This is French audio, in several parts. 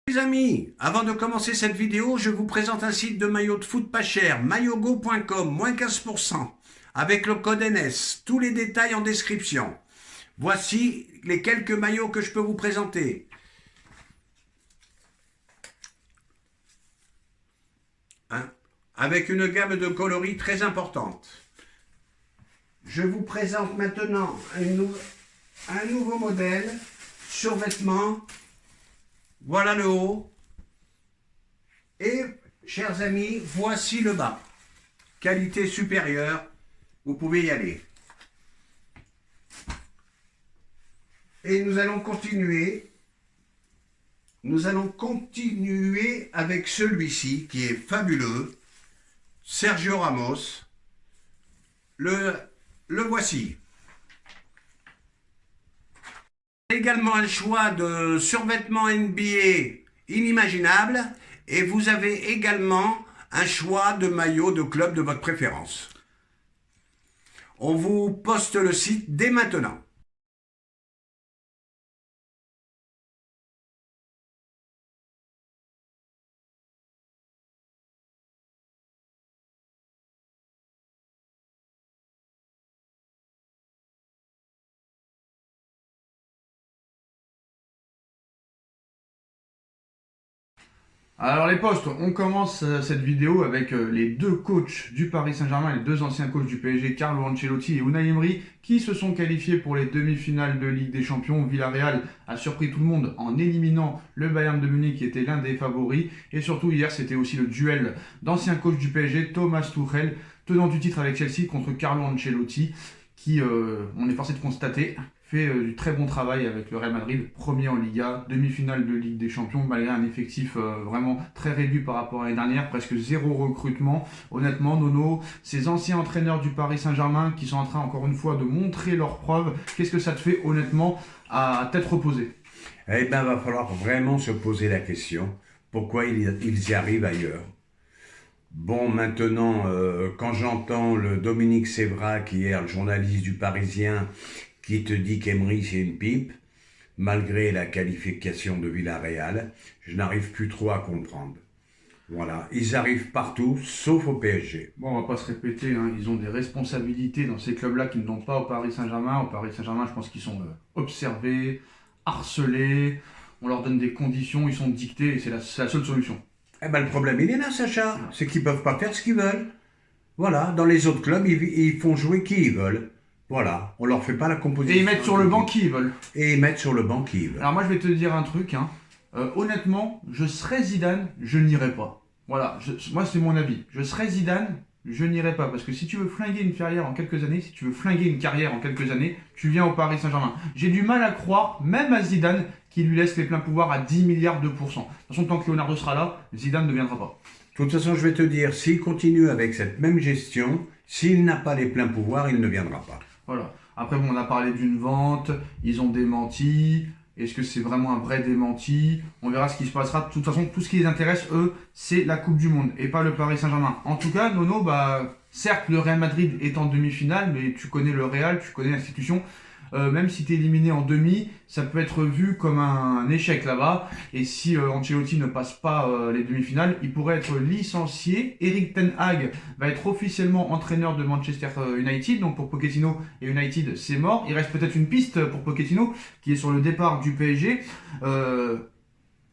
Les amis, avant de commencer cette vidéo, je vous présente un site de maillots de foot pas cher, maillotsgo.com, moins 15%, avec le code NS, tous les détails en description. Voici les quelques maillots que je peux vous présenter. Avec une gamme de coloris très importante. Je vous présente maintenant un nouveau modèle, survêtement. Voilà le haut. Et, chers amis, voici le bas. Qualité supérieure, vous pouvez y aller. Et nous allons continuer. Nous allons continuer avec celui-ci qui est fabuleux. Sergio Ramos. Le voici. Également un choix de survêtements NBA inimaginable et vous avez également un choix de maillot de club de votre préférence. On vous poste le site dès maintenant. Alors les postes, on commence cette vidéo avec les deux coachs du Paris Saint-Germain, les deux anciens coachs du PSG, Carlo Ancelotti et Unai Emery, qui se sont qualifiés pour les demi-finales de Ligue des Champions. Villarreal a surpris tout le monde en éliminant le Bayern de Munich qui était l'un des favoris. Et surtout hier, c'était aussi le duel d'anciens coachs du PSG, Thomas Tuchel, tenant du titre avec Chelsea contre Carlo Ancelotti, qui, on est forcé de constater, fait du très bon travail avec le Real Madrid, premier en Liga, demi-finale de Ligue des Champions, malgré un effectif vraiment très réduit par rapport à l'année dernière, presque zéro recrutement. Honnêtement, Nono, ces anciens entraîneurs du Paris Saint-Germain qui sont en train encore une fois de montrer leurs preuves, qu'est-ce que ça te fait honnêtement à tête reposée? Eh bien, va falloir vraiment se poser la question, pourquoi ils y arrivent ailleurs. Bon, maintenant, quand j'entends le Dominique Sévrac, hier, le journaliste du Parisien, qui te dit qu'Emery c'est une pipe, malgré la qualification de Villarreal, je n'arrive plus trop à comprendre. Voilà, ils arrivent partout, sauf au PSG. Bon, on va pas se répéter, hein, ils ont des responsabilités dans ces clubs-là qui ne l'ont pas au Paris Saint-Germain. Au Paris Saint-Germain, je pense qu'ils sont observés, harcelés, on leur donne des conditions, ils sont dictés et c'est la seule solution. Eh ben, le problème, il est là, Sacha, c'est qu'ils peuvent pas faire ce qu'ils veulent. Voilà, dans les autres clubs, ils font jouer qui ils veulent. Voilà, on leur fait pas la composition. Et ils mettent sur le banc qui ils veulent. Et ils mettent sur le banc qui ils veulent. Alors moi je vais te dire un truc, hein. Honnêtement, je serais Zidane, je n'irais pas. Voilà, moi c'est mon avis. Je serais Zidane, je n'irais pas. Parce que si tu veux flinguer une carrière en quelques années, si tu veux flinguer une carrière en quelques années, tu viens au Paris Saint-Germain. J'ai du mal à croire, même à Zidane, qui lui laisse les pleins pouvoirs à 10 milliards de pourcents. De toute façon, tant que Leonardo sera là, Zidane ne viendra pas. De toute façon, je vais te dire, s'il continue avec cette même gestion, s'il n'a pas les pleins pouvoirs, il ne viendra pas. Voilà. Après, bon, on a parlé d'une vente, ils ont démenti. Est-ce que c'est vraiment un vrai démenti? On verra ce qui se passera. De toute façon, tout ce qui les intéresse, eux, c'est la Coupe du Monde et pas le Paris Saint-Germain. En tout cas, Nono, certes, le Real Madrid est en demi-finale, mais tu connais le Real, tu connais l'institution. Même si tu es éliminé en demi, ça peut être vu comme un échec là-bas. Et si Ancelotti ne passe pas les demi-finales, il pourrait être licencié. Erik ten Hag va être officiellement entraîneur de Manchester United. Donc pour Pochettino et United, c'est mort. Il reste peut-être une piste pour Pochettino qui est sur le départ du PSG. Le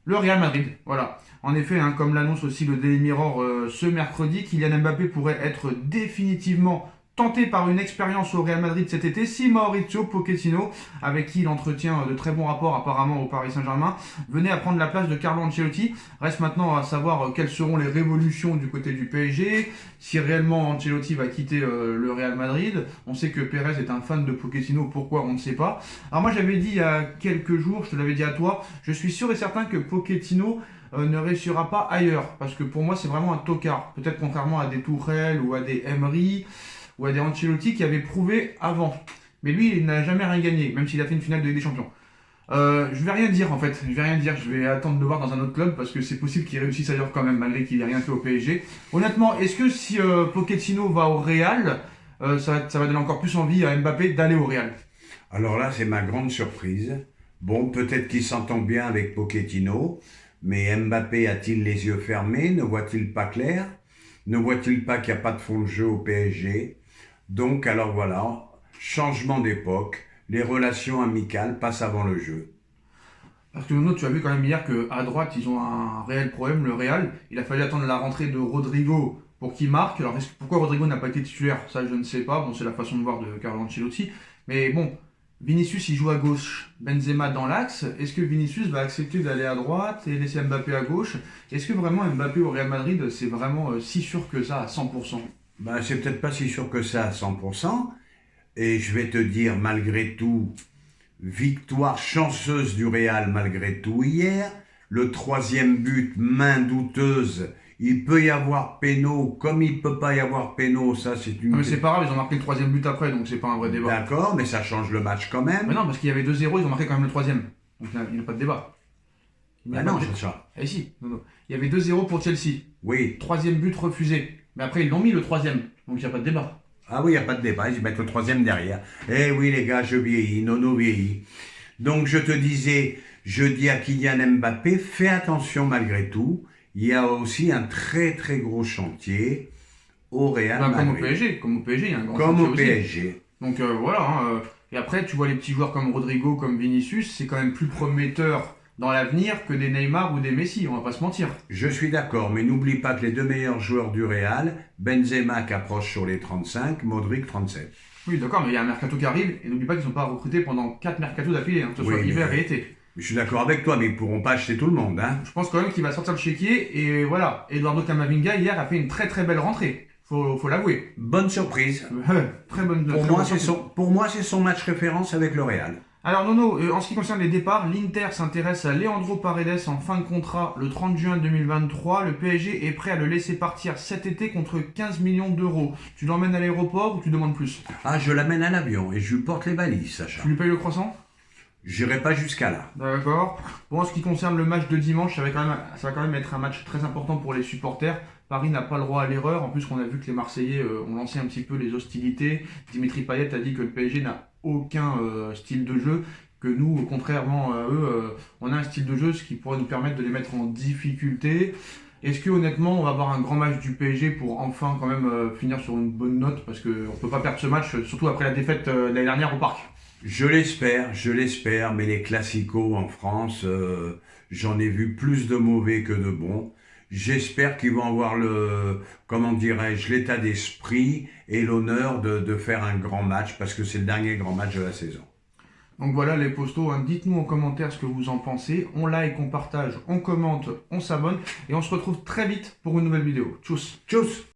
Real Madrid, voilà. En effet, hein, comme l'annonce aussi le Daily Mirror ce mercredi, Kylian Mbappé pourrait être définitivement tenté par une expérience au Real Madrid cet été si Mauricio Pochettino, avec qui il entretient de très bons rapports apparemment au Paris Saint-Germain, venait à prendre la place de Carlo Ancelotti. Reste maintenant à savoir quelles seront les révolutions du côté du PSG, si réellement Ancelotti va quitter le Real Madrid. On sait que Pérez est un fan de Pochettino, pourquoi on ne sait pas. Alors moi j'avais dit il y a quelques jours, je te l'avais dit à toi, je suis sûr et certain que Pochettino ne réussira pas ailleurs, parce que pour moi c'est vraiment un tocard, peut-être contrairement à des Tourelle ou à des Emery, ou à des Ancelotti qui avaient prouvé avant. Mais lui, il n'a jamais rien gagné, même s'il a fait une finale de Ligue des Champions. Je vais rien dire en fait, je vais rien dire, je vais attendre de voir dans un autre club parce que c'est possible qu'il réussisse ailleurs quand même, malgré qu'il n'ait rien fait au PSG. Honnêtement, est-ce que si Pochettino va au Real, ça va donner encore plus envie à Mbappé d'aller au Real? Alors là, c'est ma grande surprise. Bon, peut-être qu'il s'entend bien avec Pochettino, Mais Mbappé a-t-il les yeux fermés? Ne voit-il pas clair? Ne voit-il pas qu'il n'y a pas de fond de jeu au PSG? Donc, alors voilà, changement d'époque, les relations amicales passent avant le jeu. Parce que Nono, tu as vu quand même hier qu'à droite, ils ont un réel problème, le Real. Il a fallu attendre la rentrée de Rodrigo pour qu'il marque. Alors pourquoi Rodrigo n'a pas été titulaire? Ça, je ne sais pas. Bon, c'est la façon de voir de Carlo Ancelotti. Mais bon, Vinicius, il joue à gauche, Benzema dans l'axe. Est-ce que Vinicius va accepter d'aller à droite et laisser Mbappé à gauche? Est-ce que vraiment Mbappé au Real Madrid, c'est vraiment si sûr que ça à 100%? Ben, c'est peut-être pas si sûr que ça à 100%. Et je vais te dire, malgré tout, victoire chanceuse du Real malgré tout hier. Le troisième but, main douteuse. Il peut y avoir péno, comme il peut pas y avoir péno, ça c'est Non, une... mais c'est pas grave, ils ont marqué le troisième but après, donc c'est pas un vrai débat. D'accord, mais ça change le match quand Mais même. non, parce qu'il y avait 2-0, ils ont marqué quand même le troisième. Donc il n'y a pas de débat. Il n'y a Ben pas non, de c'est débat. ça. Eh si, non, non. Il y avait 2-0 pour Chelsea. Oui. Troisième but refusé. Mais après, ils l'ont mis le troisième. Donc il n'y a pas de débat. Ah oui, il n'y a pas de débat, ils mettent le troisième derrière. Eh oui les gars, je vieillis, Nono vieillit. Donc je te disais, je dis à Kylian Mbappé, fais attention malgré tout. Il y a aussi un très très gros chantier au Real Ben, comme au Madrid. PSG. Comme au PSG, il y a un grand Comme chantier au aussi. PSG. Donc voilà. Et après, tu vois les petits joueurs comme Rodrigo, comme Vinicius, c'est quand même plus prometteur dans l'avenir que des Neymar ou des Messi, on va pas se mentir. Je suis d'accord, mais n'oublie pas que les deux meilleurs joueurs du Real, Benzema qui approche sur les 35, Modric 37. Oui, d'accord, mais il y a un mercato qui arrive, et n'oublie pas qu'ils sont pas recrutés pendant 4 mercatos d'affilée, que ce soit Oui, hiver mais- et été. Je suis d'accord avec toi, mais ils ne pourront pas acheter tout le monde. Hein. Je pense quand même qu'il va sortir le chéquier, et voilà. Eduardo Camavinga, hier, a fait une très très belle rentrée. Faut l'avouer. Bonne surprise. Très bonne Pour très moi, bonne c'est sortie. son match référence avec le Real. Alors Nono, en ce qui concerne les départs, l'Inter s'intéresse à Leandro Paredes en fin de contrat le 30 juin 2023. Le PSG est prêt à le laisser partir cet été contre 15 millions d'euros. Tu l'emmènes à l'aéroport ou tu demandes plus? Ah, je l'amène à l'avion et je lui porte les valises, Sacha. Tu lui payes le croissant? J'irai pas jusqu'à là. D'accord. Bon, en ce qui concerne le match de dimanche, ça va quand même être un match très important pour les supporters. Paris n'a pas le droit à l'erreur. En plus, on a vu que les Marseillais ont lancé un petit peu les hostilités. Dimitri Payet a dit que le PSG n'a aucun style de jeu. Que nous, contrairement à eux, on a un style de jeu, ce qui pourrait nous permettre de les mettre en difficulté. Est-ce que honnêtement, on va avoir un grand match du PSG pour enfin quand même finir sur une bonne note? Parce qu'on ne peut pas perdre ce match, surtout après la défaite de l'année dernière au Parc. Je l'espère, mais les classicos en France, j'en ai vu plus de mauvais que de bons. J'espère qu'ils vont avoir comment dirais-je, l'état d'esprit et l'honneur de faire un grand match parce que c'est le dernier grand match de la saison. Donc voilà les postos, hein. Dites-nous en commentaire ce que vous en pensez. On like, on partage, on commente, on s'abonne et on se retrouve très vite pour une nouvelle vidéo. Tchuss! Tchuss!